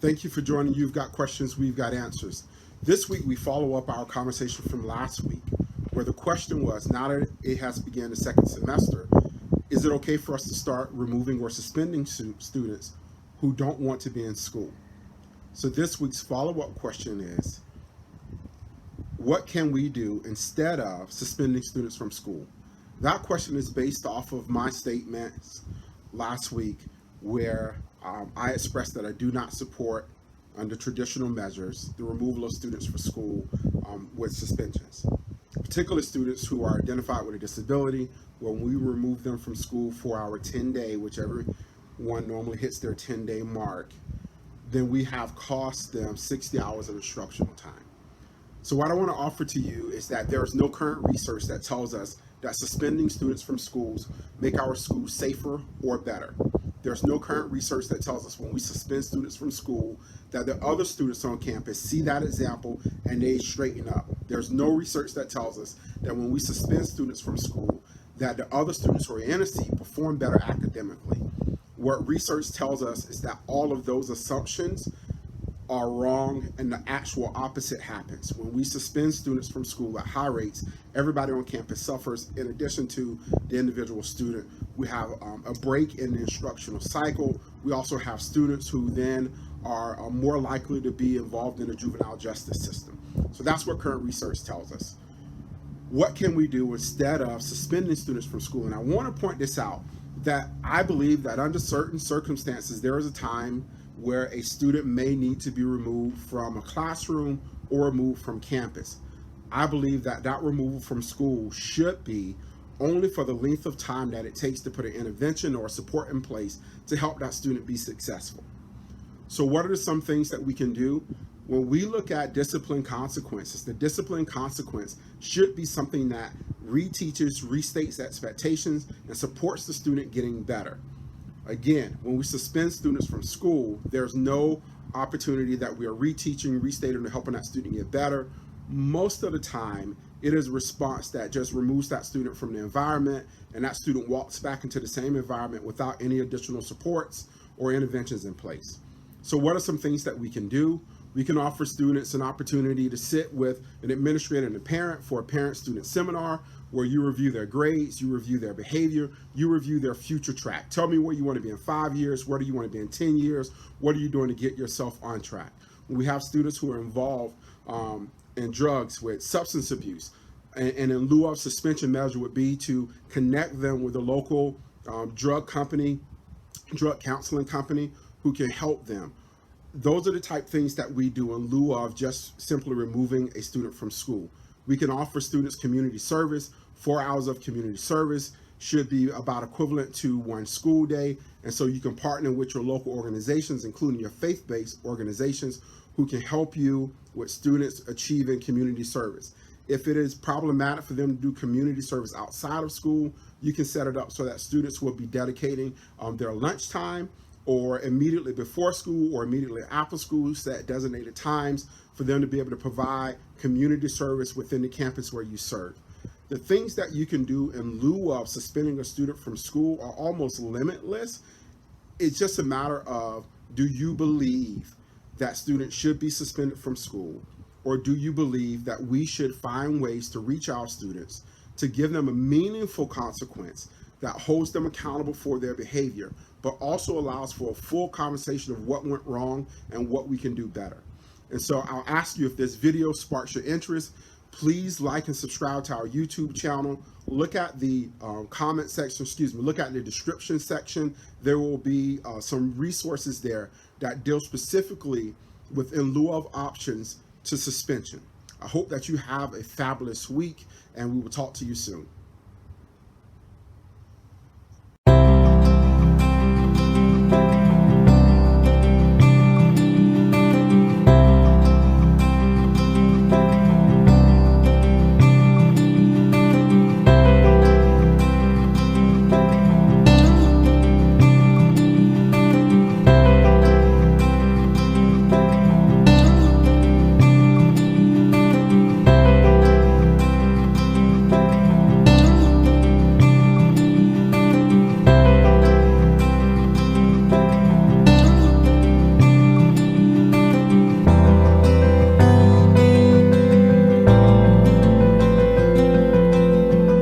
Thank you for joining You've Got Questions, We've Got Answers. This week we follow up our conversation from last week where the question was, now that it has begun the second semester, is it okay for us to start removing or suspending students who don't want to be in school? So this week's follow-up question is, what can we do instead of suspending students from school? That question is based off of my statements last week where I expressed that I do not support, under traditional measures, the removal of students from school with suspensions. Particularly students who are identified with a disability, when we remove them from school for our 10-day, whichever one normally hits their 10-day mark, then we have cost them 60 hours of instructional time. So what I want to offer to you is that there is no current research that tells us that suspending students from schools make our schools safer or better. There's no current research that tells us when we suspend students from school that the other students on campus see that example and they straighten up. There's no research that tells us that when we suspend students from school that the other students who are in a seat perform better academically. What research tells us is that all of those assumptions are wrong and the actual opposite happens. When we suspend students from school at high rates, everybody on campus suffers. In addition to the individual student, we have a break in the instructional cycle. We also have students who then are more likely to be involved in the juvenile justice system. So that's what current research tells us. What can we do instead of suspending students from school? And I want to point this out, that I believe that under certain circumstances, there is a time where a student may need to be removed from a classroom or removed from campus. I believe that that removal from school should be only for the length of time that it takes to put an intervention or support in place to help that student be successful. So what are some things that we can do? When we look at discipline consequences, the discipline consequence should be something that reteaches, restates expectations, and supports the student getting better. Again, when we suspend students from school, there's no opportunity that we are reteaching, restating, or helping that student get better. Most of the time, it is a response that just removes that student from the environment, and that student walks back into the same environment without any additional supports or interventions in place. So what are some things that we can do? We can offer students an opportunity to sit with an administrator and a parent for a parent-student seminar where you review their grades, you review their behavior, you review their future track. Tell me where you want to be in 5 years, where do you want to be in 10 years, what are you doing to get yourself on track? We have students who are involved in drugs with substance abuse, and in lieu of suspension measure would be to connect them with a local drug company, drug counseling company who can help them. Those are the type of things that we do in lieu of just simply removing a student from school. We can offer students community service. 4 hours of community service should be about equivalent to one school day. And so you can partner with your local organizations, including your faith-based organizations, who can help you with students achieving community service. If it is problematic for them to do community service outside of school, you can set it up so that students will be dedicating their lunchtime or immediately before school or immediately after school, set designated times for them to be able to provide community service within the campus where you serve. The things that you can do in lieu of suspending a student from school are almost limitless. It's just a matter of, do you believe that students should be suspended from school, or do you believe that we should find ways to reach our students to give them a meaningful consequence that holds them accountable for their behavior, but also allows for a full conversation of what went wrong and what we can do better. And so I'll ask you, if this video sparks your interest, please like and subscribe to our YouTube channel. Look at the comment section, look at the description section. There will be some resources there that deal specifically with in lieu of options to suspension. I hope that you have a fabulous week, and we will talk to you soon.